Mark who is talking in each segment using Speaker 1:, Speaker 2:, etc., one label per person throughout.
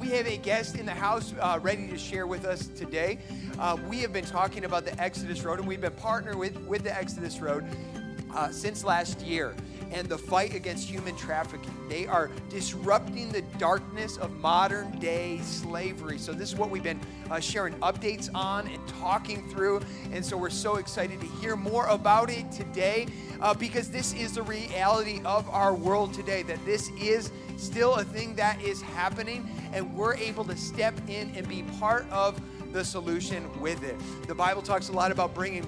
Speaker 1: have a guest in the house ready to share with us today. We have been talking about the Exodus Road, and we've been partnering with the Exodus Road since last year. And the fight against human trafficking. They are disrupting the darkness of modern day slavery. So this is what we've been sharing updates on and talking through. And so we're so excited to hear more about it today because this is the reality of our world today, that this is still a thing that is happening, and we're able to step in and be part of the solution with it. The Bible talks a lot about bringing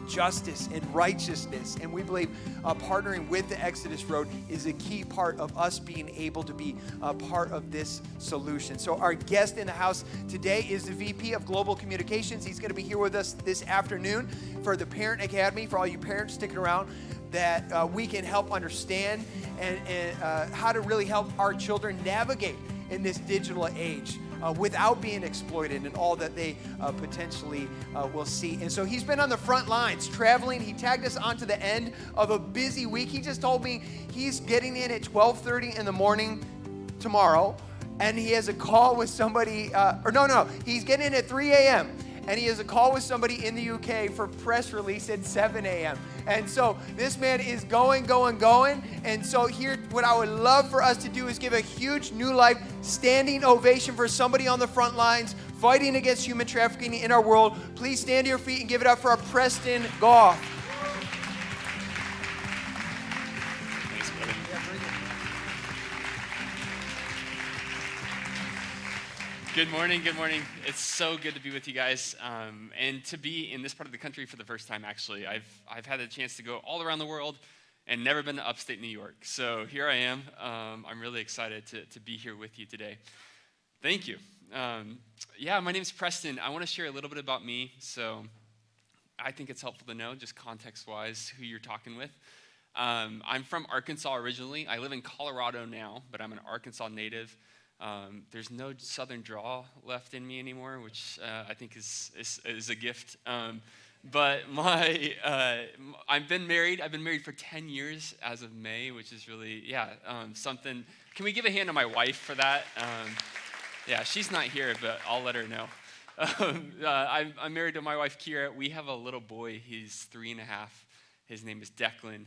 Speaker 1: justice and righteousness, and we believe partnering with the Exodus Road is a key part of us being able to be a part of this solution. So our guest in the house today is the VP of Global Communications. He's going to be here with us this afternoon for the Parent Academy, for all you parents sticking around, that we can help understand and how to really help our children navigate in this digital age. Without being exploited and all that they potentially will see. And so he's been on the front lines, traveling. He tagged us onto the end of a busy week. He just told me he's getting in at 12:30 in the morning tomorrow, and he has a call with somebody, he's getting in at 3 a.m., and he has a call with somebody in the UK for press release at 7 a.m. And so this man is going. And so here, what I would love for us to do is give a huge New Life standing ovation for somebody on the front lines fighting against human trafficking in our world. Please stand to your feet and give it up for our Preston Goff.
Speaker 2: Thanks, brother. Good morning. It's so good to be with you guys, and to be in this part of the country for the first time. Actually, I've had a chance to go all around the world and never been to upstate New York. So here I am. I'm really excited to be here with you today. Thank you. My name's Preston. I want to share a little bit about me. So I think it's helpful to know, just context-wise, who you're talking with. I'm from Arkansas originally. I live in Colorado now, but I'm an Arkansas native. There's no southern drawl left in me anymore, which I think is a gift. But I've been married. I've been married for 10 years as of May, which is really, something. Can we give a hand to my wife for that? She's not here, but I'll let her know. I'm married to my wife, Kira. We have a little boy. He's 3.5. His name is Declan.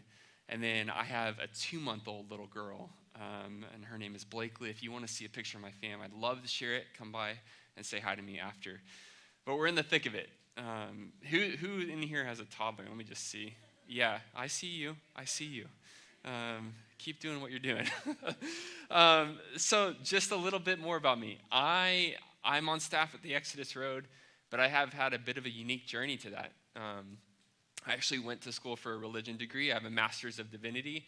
Speaker 2: And then I have a 2-month-old little girl, and her name is Blakely. If you want to see a picture of my fam, I'd love to share it. Come by and say hi to me after. But we're in the thick of it. Who in here has a toddler? Let me just see. Yeah, I see you. Keep doing what you're doing. So just a little bit more about me. I'm on staff at the Exodus Road, but I have had a bit of a unique journey to that. I actually went to school for a religion degree. I have a master's of divinity,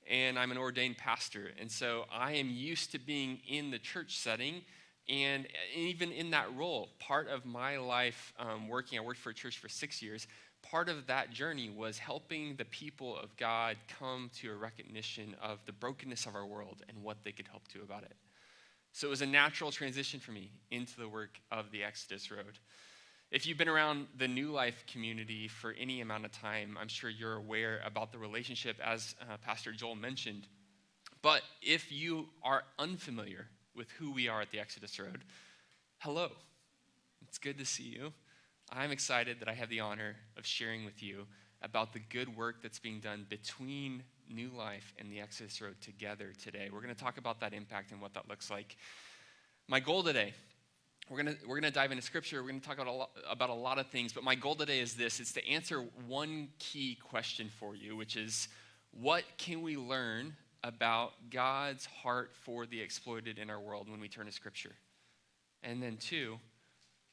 Speaker 2: and I'm an ordained pastor. And so I am used to being in the church setting, and even in that role, part of my life I worked for a church for 6 years. Part of that journey was helping the people of God come to a recognition of the brokenness of our world and what they could help do about it. So it was a natural transition for me into the work of the Exodus Road. If you've been around the New Life community for any amount of time, I'm sure you're aware about the relationship, as Pastor Joel mentioned. But if you are unfamiliar with who we are at the Exodus Road, hello. It's good to see you. I'm excited that I have the honor of sharing with you about the good work that's being done between New Life and the Exodus Road together today. We're going to talk about that impact and what that looks like. My goal today, we're gonna dive into scripture. We're gonna talk about a lot of things, but my goal today is this: it's to answer one key question for you, which is, what can we learn about God's heart for the exploited in our world when we turn to scripture? And then 2,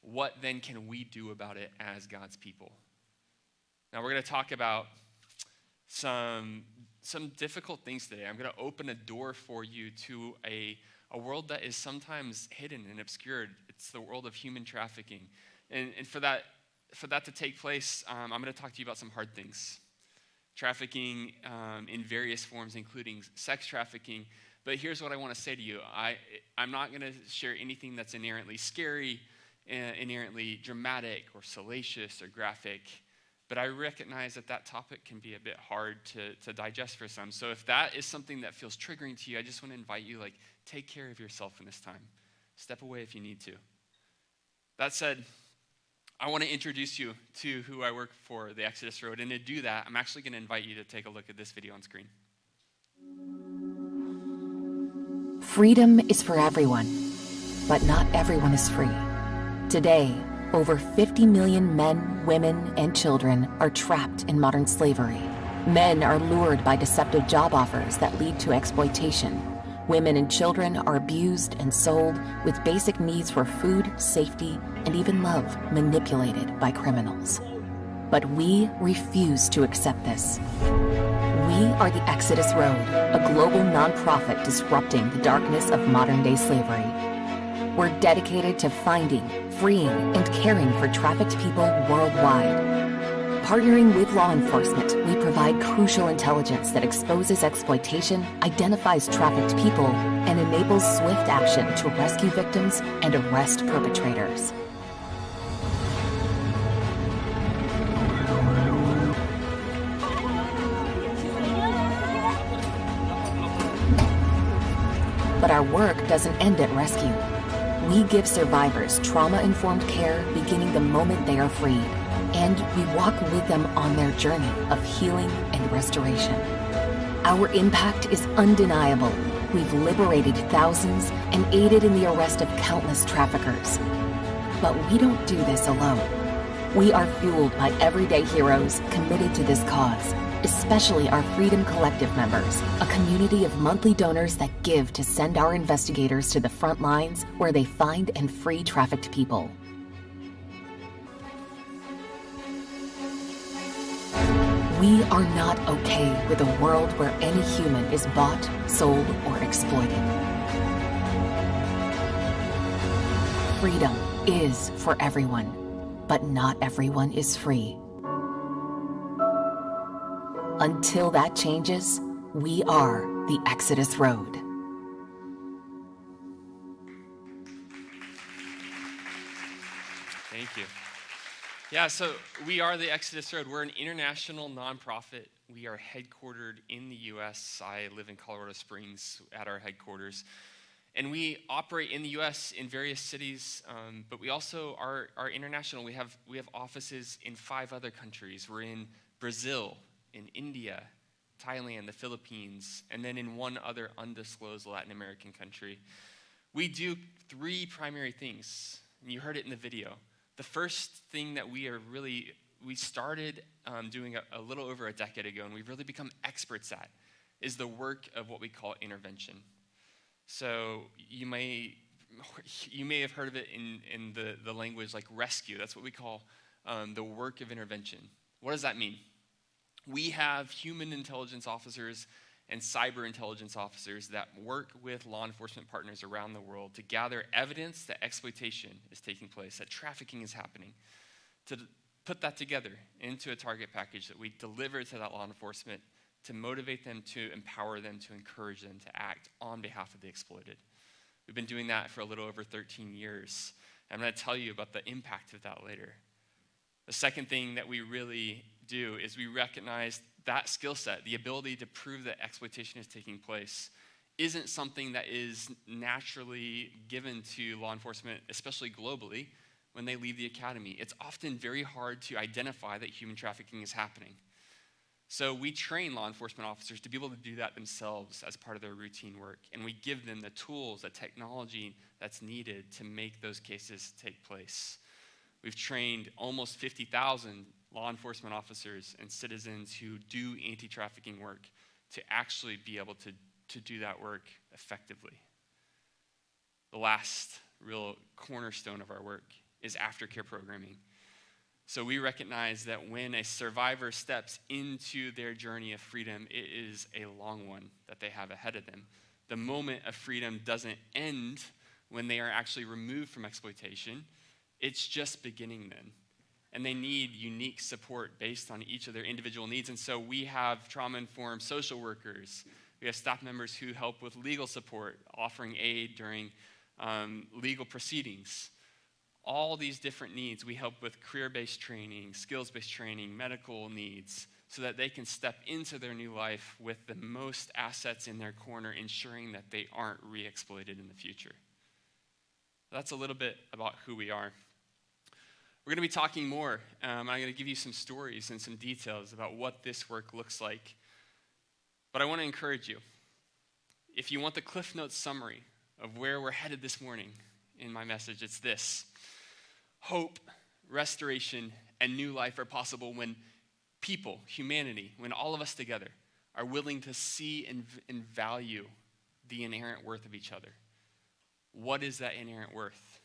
Speaker 2: what then can we do about it as God's people? Now we're gonna talk about some difficult things today. I'm gonna open a door for you to a world that is sometimes hidden and obscured. It's the world of human trafficking. And for that to take place, I'm going to talk to you about some hard things. Trafficking in various forms, including sex trafficking. But here's what I want to say to you. I'm not going to share anything that's inherently scary, inherently dramatic or salacious or graphic. But I recognize that topic can be a bit hard to digest for some. So if that is something that feels triggering to you, I just want to invite you, take care of yourself in this time. Step away if you need to. That said, I want to introduce you to who I work for, the Exodus Road. And to do that, I'm actually going to invite you to take a look at this video on screen.
Speaker 3: Freedom is for everyone, but not everyone is free. Today, over 50 million men, women, and children are trapped in modern slavery. Men are lured by deceptive job offers that lead to exploitation. Women and children are abused and sold, with basic needs for food, safety, and even love manipulated by criminals. But we refuse to accept this. We are the Exodus Road, a global nonprofit disrupting the darkness of modern-day slavery. We're dedicated to finding, freeing, and caring for trafficked people worldwide. Partnering with law enforcement, we provide crucial intelligence that exposes exploitation, identifies trafficked people, and enables swift action to rescue victims and arrest perpetrators. But our work doesn't end at rescue. We give survivors trauma-informed care beginning the moment they are freed, and we walk with them on their journey of healing and restoration. Our impact is undeniable. We've liberated thousands and aided in the arrest of countless traffickers. But we don't do this alone. We are fueled by everyday heroes committed to this cause, especially our Freedom Collective members, a community of monthly donors that give to send our investigators to the front lines where they find and free trafficked people. We are not okay with a world where any human is bought, sold, or exploited. Freedom is for everyone, but not everyone is free. Until that changes, we are the Exodus Road.
Speaker 2: Thank you. Yeah, so we are the Exodus Road. We're an international nonprofit. We are headquartered in the U.S. I live in Colorado Springs at our headquarters. And we operate in the U.S. in various cities, but we also are international. We have offices in 5 other countries. We're in Brazil, in India, Thailand, the Philippines, and then in 1 other undisclosed Latin American country. We do 3 primary things, and you heard it in the video. The first thing that we started doing a little over a decade ago, and we've really become experts at, is the work of what we call intervention. So you may have heard of it in the language like rescue. That's what we call the work of intervention. What does that mean? We have human intelligence officers and cyber intelligence officers that work with law enforcement partners around the world to gather evidence that exploitation is taking place, that trafficking is happening, to put that together into a target package that we deliver to that law enforcement to motivate them, to empower them, to encourage them to act on behalf of the exploited. We've been doing that for a little over 13 years. I'm going to tell you about the impact of that later. The second thing that we really do is we recognize that skill set, the ability to prove that exploitation is taking place, isn't something that is naturally given to law enforcement, especially globally, when they leave the academy. It's often very hard to identify that human trafficking is happening. So we train law enforcement officers to be able to do that themselves as part of their routine work, and we give them the tools, the technology that's needed to make those cases take place. We've trained almost 50,000 law enforcement officers and citizens who do anti-trafficking work to actually be able to do that work effectively. The last real cornerstone of our work is aftercare programming. So we recognize that when a survivor steps into their journey of freedom, it is a long one that they have ahead of them. The moment of freedom doesn't end when they are actually removed from exploitation. It's just beginning then. And they need unique support based on each of their individual needs. And so we have trauma-informed social workers. We have staff members who help with legal support, offering aid during legal proceedings. All these different needs, we help with career-based training, skills-based training, medical needs, so that they can step into their new life with the most assets in their corner, ensuring that they aren't re-exploited in the future. That's a little bit about who we are. We're going to be talking more. I'm going to give you some stories and some details about what this work looks like. But I want to encourage you. If you want the Cliff Notes summary of where we're headed this morning in my message, it's this. Hope, restoration, and new life are possible when people, humanity, when all of us together are willing to see and value the inherent worth of each other. What is that inherent worth?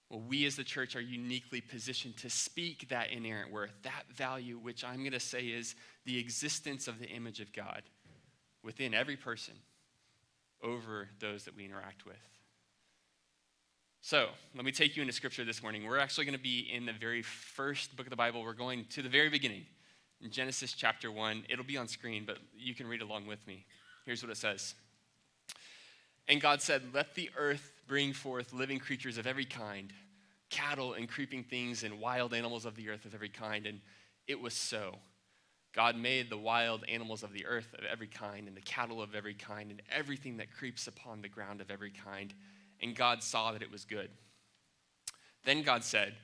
Speaker 2: Well, we as the church are uniquely positioned to speak that inherent worth, that value, which I'm going to say is the existence of the image of God within every person over those that we interact with. So, let me take you into scripture this morning. We're actually going to be in the very first book of the Bible. We're going to the very beginning, in Genesis chapter 1. It'll be on screen, but you can read along with me. Here's what it says. And God said, "Let the earth bring forth living creatures of every kind, cattle and creeping things and wild animals of the earth of every kind." And it was so. God made the wild animals of the earth of every kind, and the cattle of every kind, and everything that creeps upon the ground of every kind. And God saw that it was good. Then God said,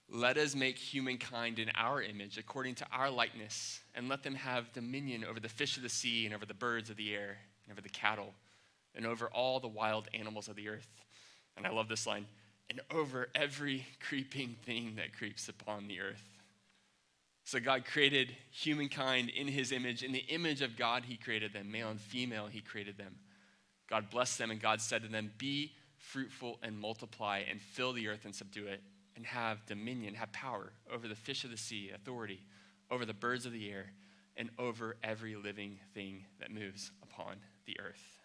Speaker 2: "Let us make humankind in our image, according to our likeness, and let them have dominion over the fish of the sea, and over the birds of the air, and over the cattle, and over all the wild animals of the earth." And I love this line, "and over every creeping thing that creeps upon the earth." So God created humankind in his image. In the image of God, he created them. Male and female, he created them. God blessed them, and God said to them, "Be fruitful and multiply, and fill the earth and subdue it, and have dominion, have power over the fish of the sea, authority over the birds of the air, and over every living thing that moves upon the earth."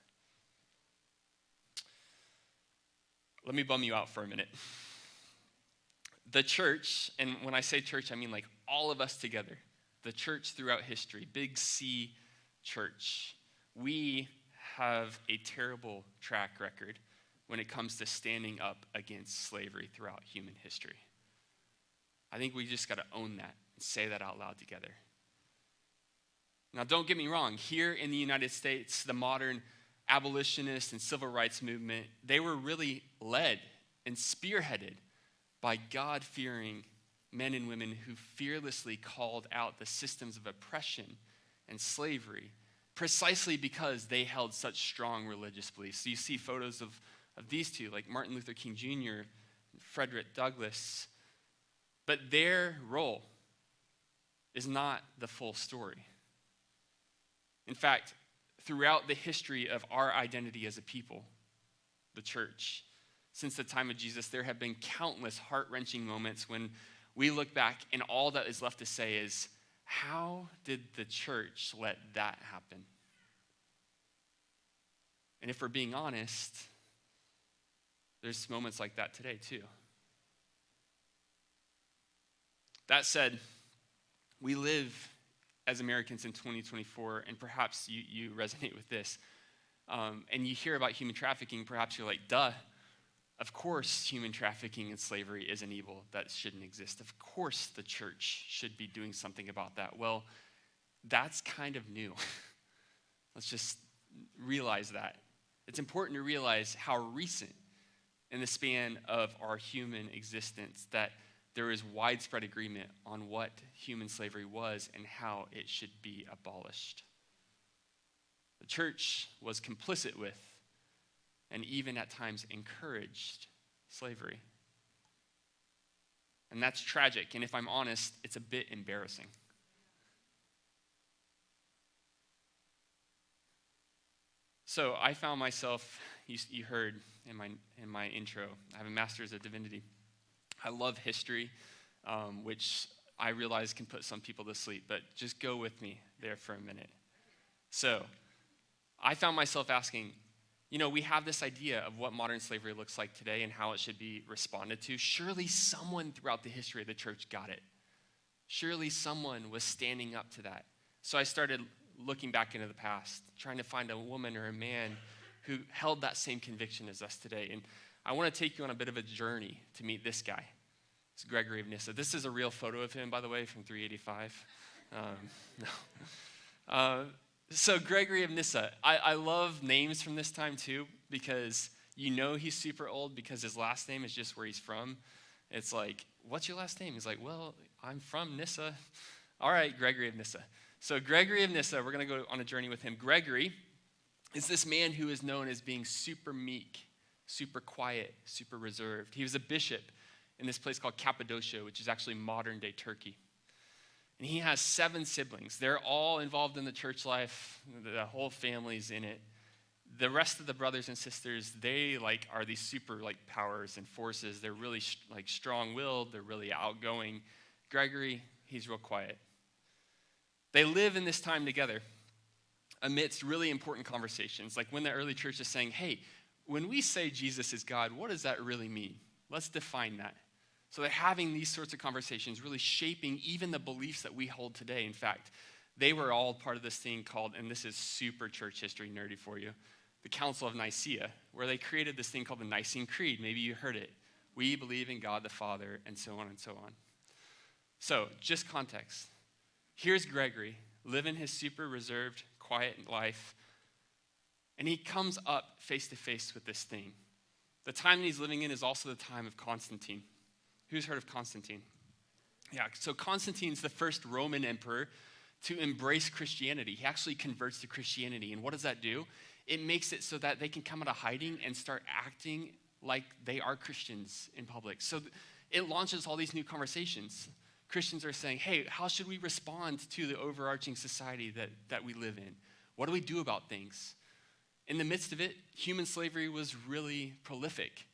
Speaker 2: Let me bum you out for a minute. The church, and when I say church, I mean like all of us together, the church throughout history, Big C church, we have a terrible track record when it comes to standing up against slavery throughout human history. I think we just got to own that and say that out loud together. Now, don't get me wrong. Here in the United States, the modern abolitionist and civil rights movement, they were really led and spearheaded by God-fearing men and women who fearlessly called out the systems of oppression and slavery precisely because they held such strong religious beliefs. So you see photos of these two, like Martin Luther King Jr., and Frederick Douglass. But their role is not the full story. In fact, throughout the history of our identity as a people, the church, since the time of Jesus, there have been countless heart-wrenching moments when we look back and all that is left to say is, how did the church let that happen? And if we're being honest, there's moments like that today too. That said, we live as Americans in 2024, and perhaps you resonate with this, and you hear about human trafficking, perhaps you're like, duh, of course human trafficking and slavery is an evil that shouldn't exist. Of course the church should be doing something about that. Well, that's kind of new. Let's just realize that. It's important to realize how recent in the span of our human existence that there is widespread agreement on what human slavery was and how it should be abolished. The church was complicit with and even at times encouraged slavery. And that's tragic, and if I'm honest, it's a bit embarrassing. So I found myself, you heard in my intro, I have a master's of divinity. I love history, which I realize can put some people to sleep, but just go with me there for a minute. So I found myself asking, we have this idea of what modern slavery looks like today and how it should be responded to. Surely someone throughout the history of the church got it. Surely someone was standing up to that. So I started looking back into the past, trying to find a woman or a man who held that same conviction as us today. And I want to take you on a bit of a journey to meet this guy. It's Gregory of Nyssa. This is a real photo of him, by the way, from 385. So Gregory of Nyssa, I love names from this time too, because You know he's super old because his last name is just where he's from. It's like, what's your last name? He's like, well, I'm from Nyssa. All right, Gregory of Nyssa. So Gregory of Nyssa, we're going to go on a journey with him. Gregory is this man who is known as being super meek, super quiet, super reserved. He was a bishop in this place called Cappadocia, which is actually modern-day Turkey. And he has 7 siblings. They're all involved in the church life. The whole family's in it. The rest of the brothers and sisters, they are these super powers and forces. They're really strong-willed. They're really outgoing. Gregory, he's real quiet. They live in this time together amidst really important conversations. Like when the early church is saying, hey, when we say Jesus is God, what does that really mean? Let's define that. So they're having these sorts of conversations, really shaping even the beliefs that we hold today. In fact, they were all part of this thing called, and this is super church history nerdy for you, the Council of Nicaea, where they created this thing called the Nicene Creed. Maybe you heard it. We believe in God the Father, and so on and so on. So, just context. Here's Gregory, living his super reserved, quiet life, and he comes up face to face with this thing. The time that he's living in is also the time of Constantine. Who's heard of Constantine? Yeah, so Constantine's the first Roman emperor to embrace Christianity. He actually converts to Christianity, and what does that do? It makes it so that they can come out of hiding and start acting like they are Christians in public. So it launches all these new conversations. Christians are saying, hey, how should we respond to the overarching society that we live in? What do we do about things? In the midst of it, human slavery was really prolific.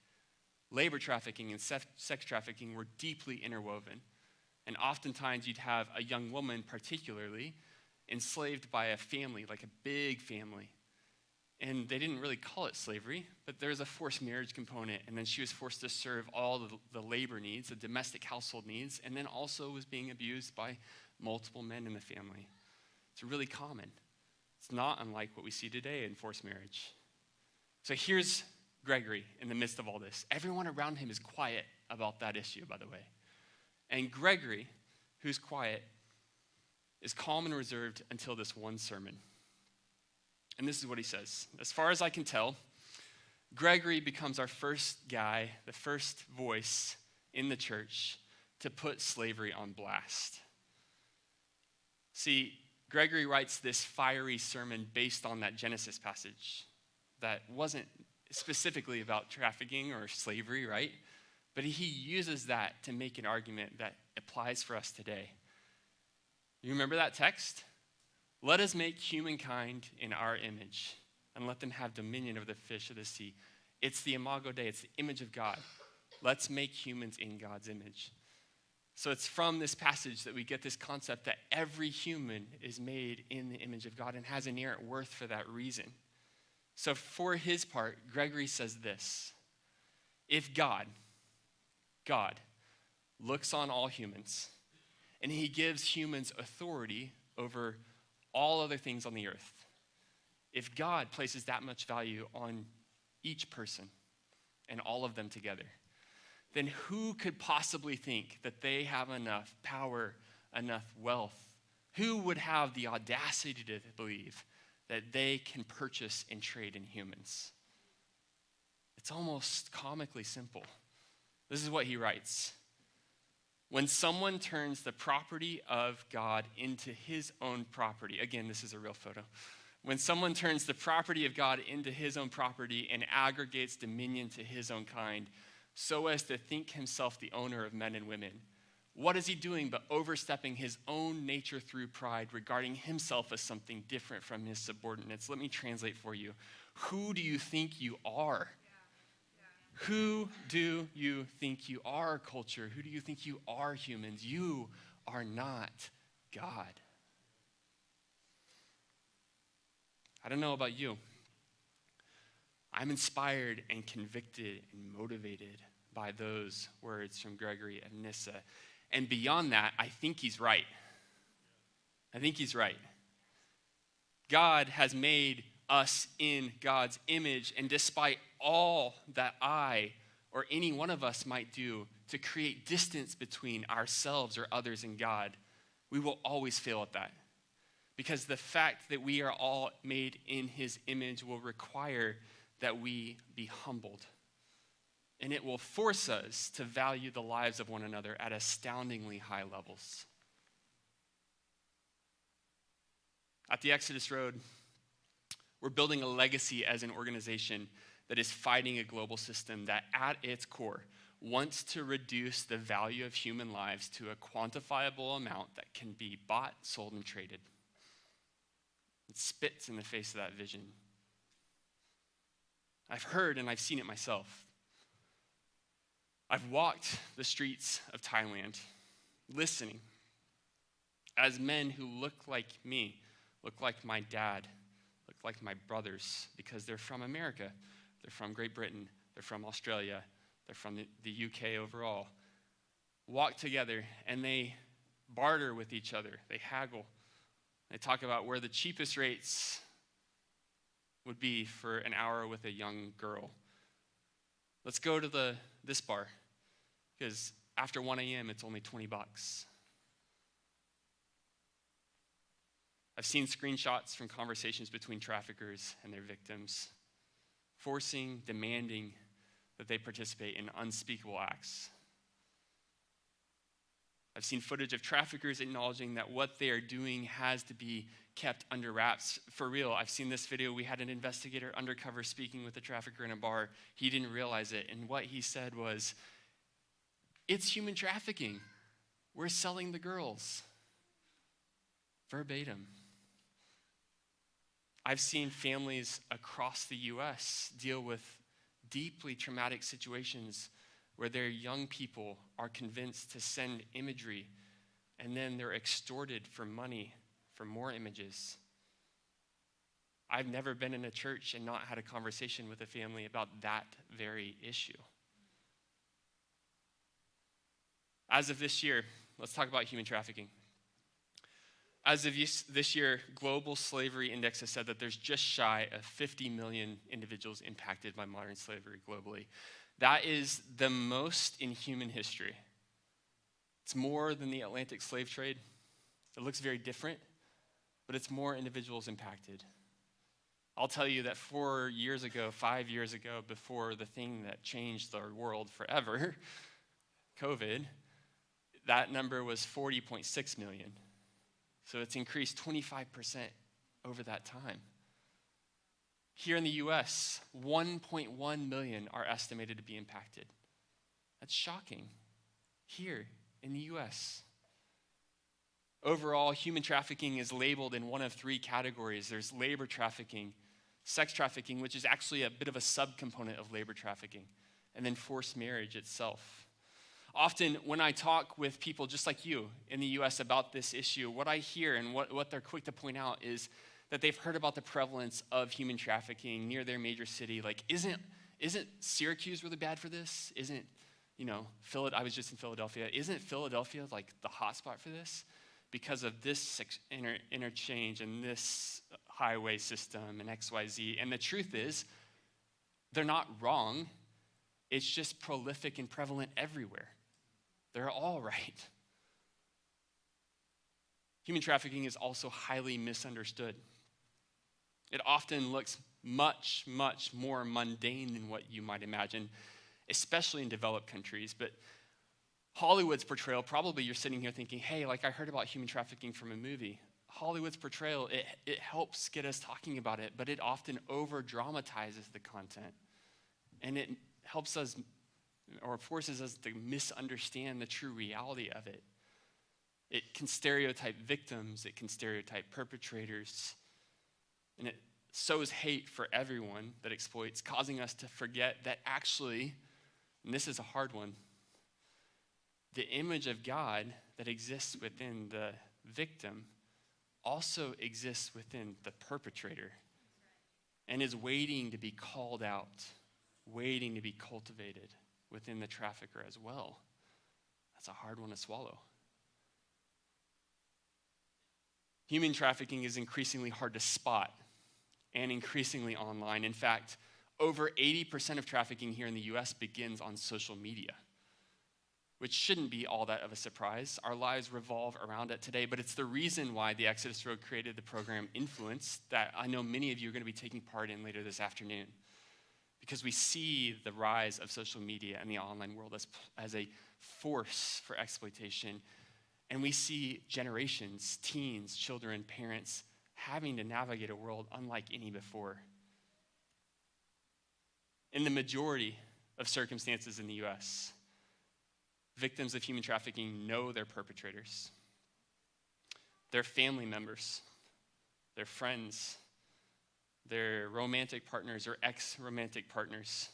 Speaker 2: Labor trafficking and sex trafficking were deeply interwoven. And oftentimes you'd have a young woman particularly enslaved by a family, like a big family. And they didn't really call it slavery, but there's a forced marriage component. And then she was forced to serve all the labor needs, the domestic household needs, and then also was being abused by multiple men in the family. It's really common. It's not unlike what we see today in forced marriage. So here's Gregory in the midst of all this. Everyone around him is quiet about that issue, by the way. And Gregory, who's quiet, is calm and reserved until this one sermon. And this is what he says. As far as I can tell, Gregory becomes our first guy, the first voice in the church to put slavery on blast. See, Gregory writes this fiery sermon based on that Genesis passage that wasn't specifically about trafficking or slavery, right? But he uses that to make an argument that applies for us today. You remember that text? Let us make humankind in our image and let them have dominion over the fish of the sea. It's the imago Dei, it's the image of God. Let's make humans in God's image. So it's from this passage that we get this concept that every human is made in the image of God and has inherent worth for that reason. So for his part, Gregory says this: if God looks on all humans and he gives humans authority over all other things on the earth, if God places that much value on each person and all of them together, then who could possibly think that they have enough power, enough wealth? Who would have the audacity to believe that they can purchase and trade in humans? It's almost comically simple. This is what he writes. When someone turns the property of God into his own property, again, this is a real photo. When someone turns the property of God into his own property and aggregates dominion to his own kind, so as to think himself the owner of men and women, what is he doing but overstepping his own nature through pride, regarding himself as something different from his subordinates? Let me translate for you. Who do you think you are? Who do you think you are, culture? Who do you think you are, humans? You are not God. I don't know about you. I'm inspired and convicted and motivated by those words from Gregory of Nyssa. And beyond that, I think he's right. I think he's right. God has made us in God's image, and despite all that I or any one of us might do to create distance between ourselves or others and God, we will always fail at that. Because the fact that we are all made in his image will require that we be humbled. And it will force us to value the lives of one another at astoundingly high levels. At the Exodus Road, we're building a legacy as an organization that is fighting a global system that at its core wants to reduce the value of human lives to a quantifiable amount that can be bought, sold, and traded. It spits in the face of that vision. I've heard and I've seen it myself. I've walked the streets of Thailand, listening as men who look like me, look like my dad, look like my brothers, because they're from America, they're from Great Britain, they're from Australia, they're from the UK overall, walk together and they barter with each other, they haggle. They talk about where the cheapest rates would be for an hour with a young girl. Let's go to this bar, because after 1 a.m. it's only $20. I've seen screenshots from conversations between traffickers and their victims, forcing, demanding that they participate in unspeakable acts. I've seen footage of traffickers acknowledging that what they are doing has to be kept under wraps. For real, I've seen this video. We had an investigator undercover speaking with a trafficker in a bar. He didn't realize it, and what he said was, "It's human trafficking. We're selling the girls." Verbatim. I've seen families across the U.S. deal with deeply traumatic situations where their young people are convinced to send imagery, and then they're extorted for money for more images. I've never been in a church and not had a conversation with a family about that very issue. As of this year, let's talk about human trafficking. As of this year, Global Slavery Index has said that there's just shy of 50 million individuals impacted by modern slavery globally. That is the most in human history. It's more than the Atlantic slave trade. It looks very different, but it's more individuals impacted. I'll tell you that 4 years ago, 5 years ago, before the thing that changed our world forever, COVID, that number was 40.6 million. So it's increased 25% over that time. Here in the US, 1.1 million are estimated to be impacted. That's shocking. Here in the US. Overall, human trafficking is labeled in one of 3 categories. There's labor trafficking, sex trafficking, which is actually a bit of a subcomponent of labor trafficking, and then forced marriage itself. Often when I talk with people just like you in the US about this issue, what I hear and what they're quick to point out is that they've heard about the prevalence of human trafficking near their major city. Like, isn't Syracuse really bad for this? Isn't, I was just in Philadelphia. Isn't Philadelphia like the hotspot for this? Because of this interchange and this highway system and XYZ. And the truth is, they're not wrong. It's just prolific and prevalent everywhere. They're all right. Human trafficking is also highly misunderstood. It often looks much, much more mundane than what you might imagine, especially in developed countries. But Hollywood's portrayal, probably you're sitting here thinking, hey, like I heard about human trafficking from a movie. Hollywood's portrayal, it helps get us talking about it, but it often over-dramatizes the content. And it helps us or forces us to misunderstand the true reality of it. It can stereotype victims, it can stereotype perpetrators, and it sows hate for everyone that exploits, causing us to forget that actually, and this is a hard one, the image of God that exists within the victim also exists within the perpetrator and is waiting to be called out, waiting to be cultivated within the trafficker as well. That's a hard one to swallow. Human trafficking is increasingly hard to spot and increasingly online. In fact, over 80% of trafficking here in the US begins on social media, which shouldn't be all that of a surprise. Our lives revolve around it today, but it's the reason why the Exodus Road created the program Influence that I know many of you are going to be taking part in later this afternoon. because we see the rise of social media and the online world as a force for exploitation. And we see generations, teens, children, parents having to navigate a world unlike any before. In the majority of circumstances in the US, victims of human trafficking know their perpetrators, their family members, their friends, their romantic partners or ex-romantic partners.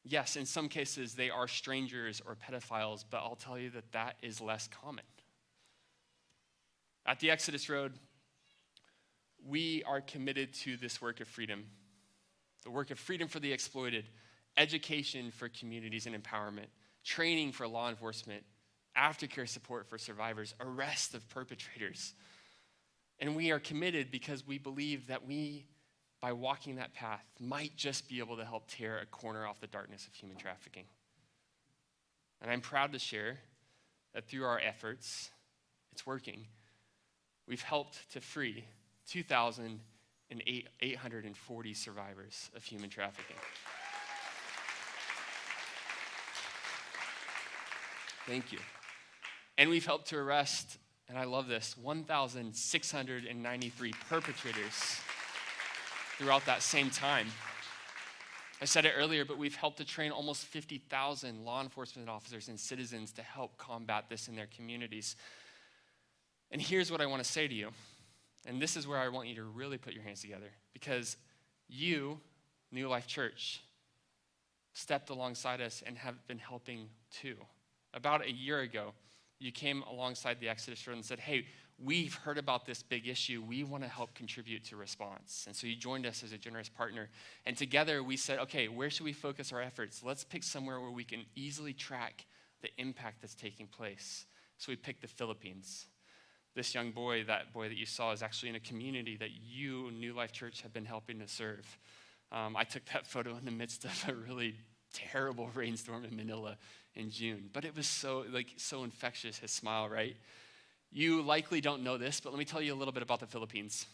Speaker 2: Yes, in some cases they are strangers or pedophiles, but I'll tell you that that is less common. At the Exodus Road, we are committed to this work of freedom, the work of freedom for the exploited, education for communities and empowerment, training for law enforcement, aftercare support for survivors, arrest of perpetrators. And we are committed because we believe that we, by walking that path, might just be able to help tear a corner off the darkness of human trafficking. And I'm proud to share that through our efforts, it's working. We've helped to free 2,840 survivors of human trafficking. Thank you. And we've helped to arrest, and I love this, 1,693 perpetrators throughout that same time. I said it earlier, but we've helped to train almost 50,000 law enforcement officers and citizens to help combat this in their communities. And here's what I want to say to you. And this is where I want you to really put your hands together, because you, New Life Church, stepped alongside us and have been helping too. About a year ago, you came alongside the Exodus Road and said, hey, we've heard about this big issue. We want to help contribute to response. And so you joined us as a generous partner. And together we said, okay, where should we focus our efforts? Let's pick somewhere where we can easily track the impact that's taking place. So we picked the Philippines. This young boy that you saw, is actually in a community that you, New Life Church, have been helping to serve. I took that photo in the midst of a really terrible rainstorm in Manila in June. But it was so infectious, his smile, right? You likely don't know this, but let me tell you a little bit about the Philippines.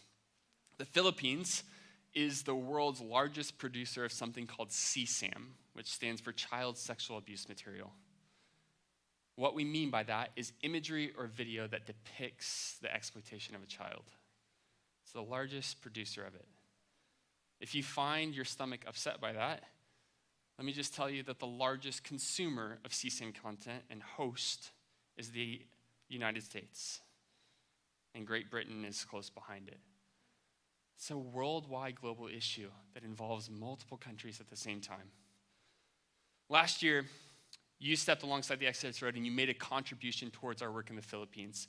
Speaker 2: The Philippines is the world's largest producer of something called CSAM, which stands for Child Sexual Abuse Material. What we mean by that is imagery or video that depicts the exploitation of a child. It's the largest producer of it. If you find your stomach upset by that, let me just tell you that the largest consumer of CSAM content and host is the United States. And Great Britain is close behind it. It's a worldwide global issue that involves multiple countries at the same time. Last year, you stepped alongside the Exodus Road and you made a contribution towards our work in the Philippines.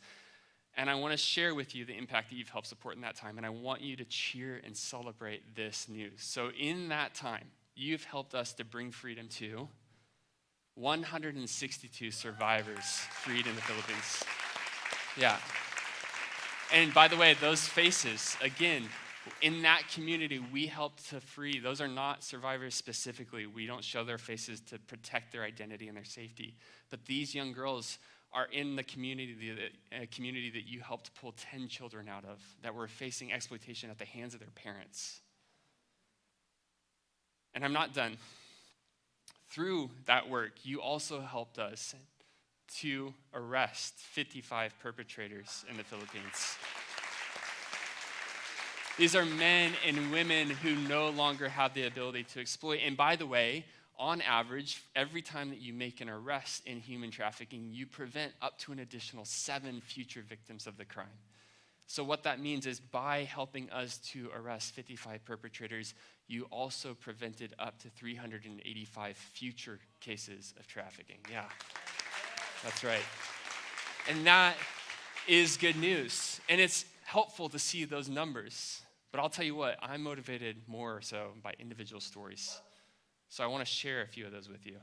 Speaker 2: And I want to share with you the impact that you've helped support in that time. And I want you to cheer and celebrate this news. So in that time, you've helped us to bring freedom to 162 survivors freed in the Philippines. Yeah. And by the way, those faces, again, in that community, we helped to free. Those are not survivors specifically. We don't show their faces to protect their identity and their safety. But these young girls are in the community that you helped pull 10 children out of that were facing exploitation at the hands of their parents. And I'm not done. Through that work, you also helped us to arrest 55 perpetrators in the Philippines. These are men and women who no longer have the ability to exploit. And by the way, on average, every time that you make an arrest in human trafficking, you prevent up to an additional 7 future victims of the crime. So what that means is by helping us to arrest 55 perpetrators, you also prevented up to 385 future cases of trafficking. Yeah, that's right. And that is good news. And it's helpful to see those numbers. But I'll tell you what, I'm motivated more so by individual stories. So I want to share a few of those with you.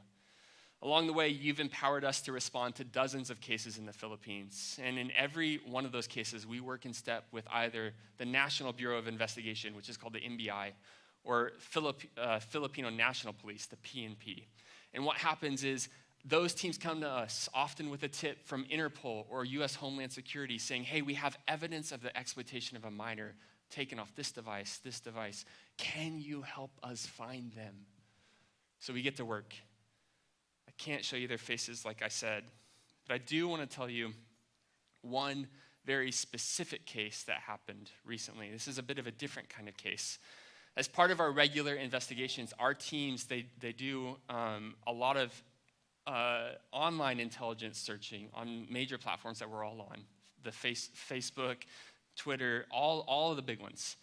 Speaker 2: Along the way, you've empowered us to respond to dozens of cases in the Philippines. And in every one of those cases, we work in step with either the National Bureau of Investigation, which is called the NBI, or Filipino National Police, the PNP. And what happens is those teams come to us, often with a tip from Interpol or U.S. Homeland Security saying, hey, we have evidence of the exploitation of a minor taken off this device, this device. Can you help us find them? So we get to work. I can't show you their faces like I said, but I do want to tell you one very specific case that happened recently. This is a bit of a different kind of case. As part of our regular investigations, our teams, they do a lot of online intelligence searching on major platforms that we're all on, the Facebook, Twitter, all of the big ones.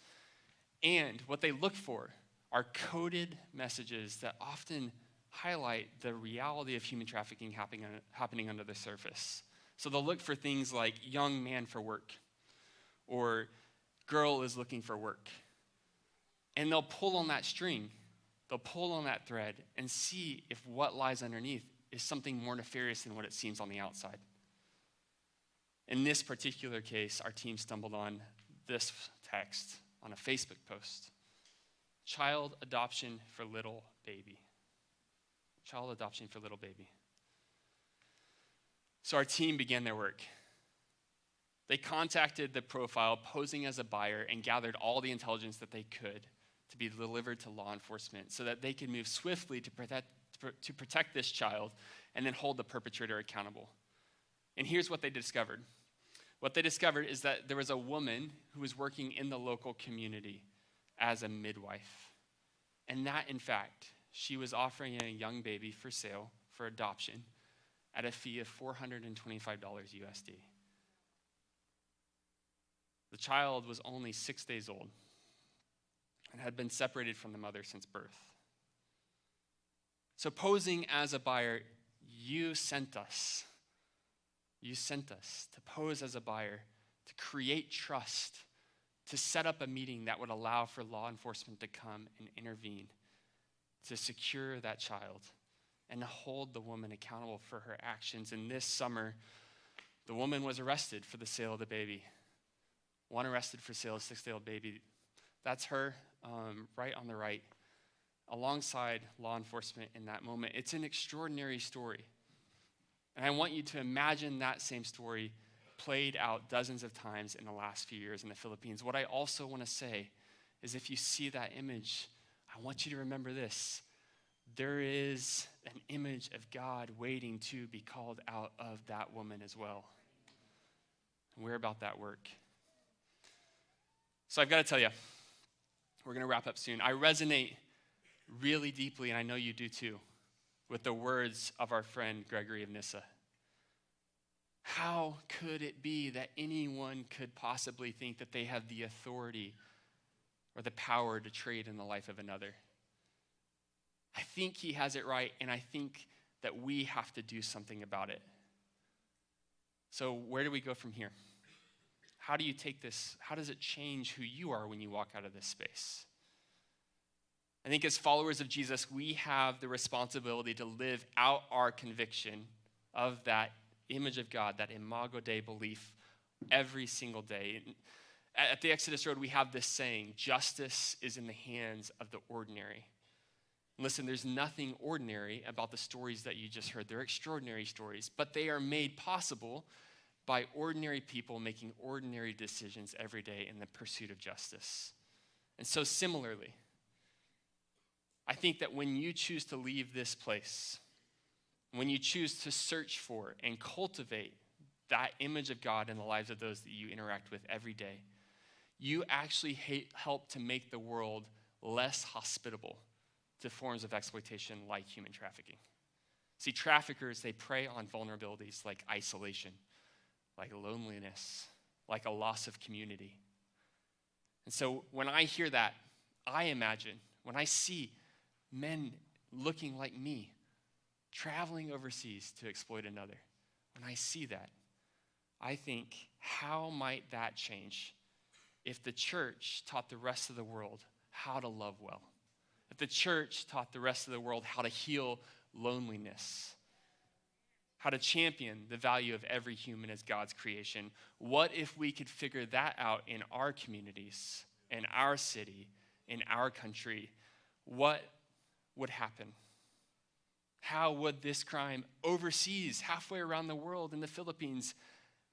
Speaker 2: And what they look for are coded messages that often highlight the reality of human trafficking happening under the surface. So they'll look for things like young man for work or girl is looking for work. And they'll pull on that string, they'll pull on that thread and see if what lies underneath is something more nefarious than what it seems on the outside. In this particular case, our team stumbled on this text on a Facebook post. Child adoption for little baby. Child adoption for little baby. So our team began their work. They contacted the profile posing as a buyer and gathered all the intelligence that they could to be delivered to law enforcement so that they could move swiftly to protect this child and then hold the perpetrator accountable. And here's what they discovered. What they discovered is that there was a woman who was working in the local community as a midwife. And that, in fact, she was offering a young baby for sale, for adoption, at a fee of $425 USD. The child was only 6 days old and had been separated from the mother since birth. So posing as a buyer, you sent us to pose as a buyer, to create trust, to set up a meeting that would allow for law enforcement to come and intervene, to secure that child, and to hold the woman accountable for her actions. And this summer, the woman was arrested for the sale of the baby. One arrested for sale of a 6-day-old baby. That's her, right on the right, alongside law enforcement in that moment. It's an extraordinary story. And I want you to imagine that same story played out dozens of times in the last few years in the Philippines. What I also want to say is if you see that image, I want you to remember this. There is an image of God waiting to be called out of that woman as well. And we're about that work. So I've got to tell you, we're going to wrap up soon. I resonate really deeply, and I know you do too, with the words of our friend Gregory of Nyssa. How could it be that anyone could possibly think that they have the authority or the power to trade in the life of another? I think he has it right, and I think that we have to do something about it. So where do we go from here? How do you take this? How does it change who you are when you walk out of this space? I think as followers of Jesus, we have the responsibility to live out our conviction of that image of God, that imago Dei belief every single day. At the Exodus Road, we have this saying, justice is in the hands of the ordinary. Listen, there's nothing ordinary about the stories that you just heard. They're extraordinary stories, but they are made possible by ordinary people making ordinary decisions every day in the pursuit of justice. And so similarly, I think that when you choose to leave this place, when you choose to search for and cultivate that image of God in the lives of those that you interact with every day, you actually help to make the world less hospitable to forms of exploitation like human trafficking. See, traffickers, they prey on vulnerabilities like isolation, like loneliness, like a loss of community. And so when I hear that, I imagine, when I see men looking like me, traveling overseas to exploit another, when I see that, I think, how might that change if the church taught the rest of the world how to love well? If the church taught the rest of the world how to heal loneliness, how to champion the value of every human as God's creation, what if we could figure that out in our communities, in our city, in our country? What would happen? How would this crime overseas, halfway around the world in the Philippines,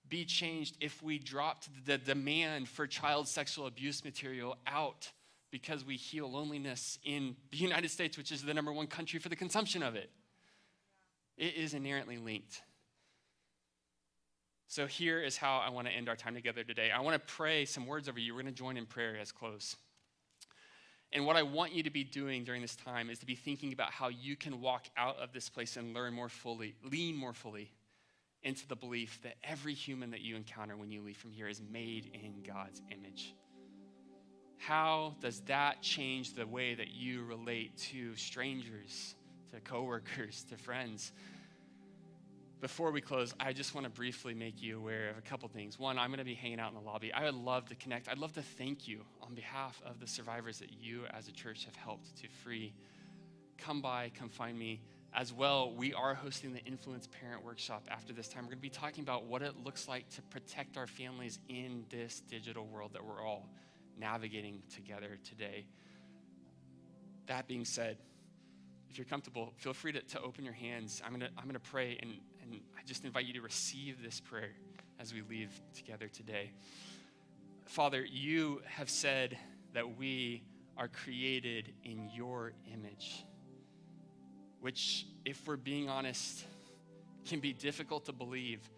Speaker 2: be changed if we dropped the demand for child sexual abuse material out because we heal loneliness in the United States, which is the #1 country for the consumption of it. It is inherently linked. So here is how I want to end our time together today. I want to pray some words over you. We're going to join in prayer as close. And what I want you to be doing during this time is to be thinking about how you can walk out of this place and learn more fully, lean more fully into the belief that every human that you encounter when you leave from here is made in God's image. How does that change the way that you relate to strangers, to coworkers, to friends? Before we close, I just want to briefly make you aware of a couple things. One, I'm going to be hanging out in the lobby. I would love to connect. I'd love to thank you on behalf of the survivors that you as a church have helped to free. Come by, come find me. As well, we are hosting the Influence Parent Workshop after this time. We're going to be talking about what it looks like to protect our families in this digital world that we're all navigating together today. That being said, if you're comfortable, feel free to open your hands. I'm gonna pray, and I just invite you to receive this prayer as we leave together today. Father, you have said that we are created in your image, which, if we're being honest, can be difficult to believe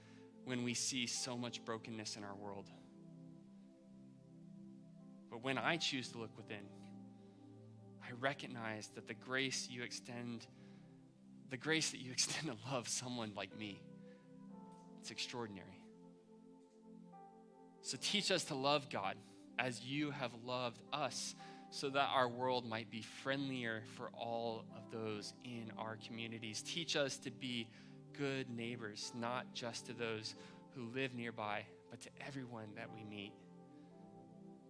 Speaker 2: when we see so much brokenness in our world. But when I choose to look within, I recognize that the grace that you extend to love someone like me, it's extraordinary. So teach us to love God as you have loved us, so that our world might be friendlier for all of those in our communities. Teach us to be good neighbors, not just to those who live nearby, but to everyone that we meet.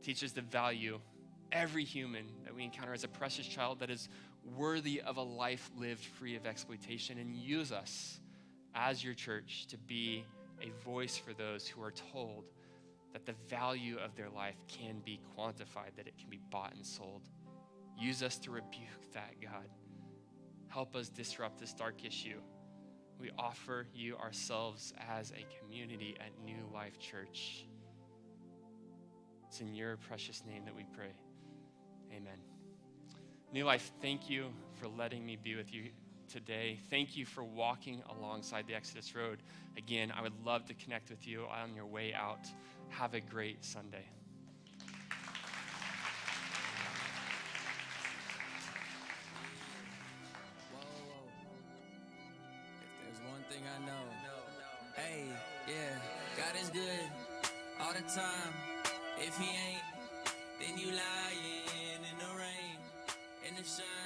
Speaker 2: Teach us to value every human that we encounter as a precious child that is worthy of a life lived free of exploitation, and use us as your church to be a voice for those who are told that the value of their life can be quantified, that it can be bought and sold. Use us to rebuke that, God. Help us disrupt this dark issue. We offer you ourselves as a community at New Life Church. It's in your precious name that we pray. Amen. New Life, thank you for letting me be with you today. Thank you for walking alongside the Exodus Road. Again, I would love to connect with you on your way out. Have a great Sunday.
Speaker 4: If there's one thing I know, hey, yeah, God is good all the time. If he ain't, then you lying in the rain, in the shine.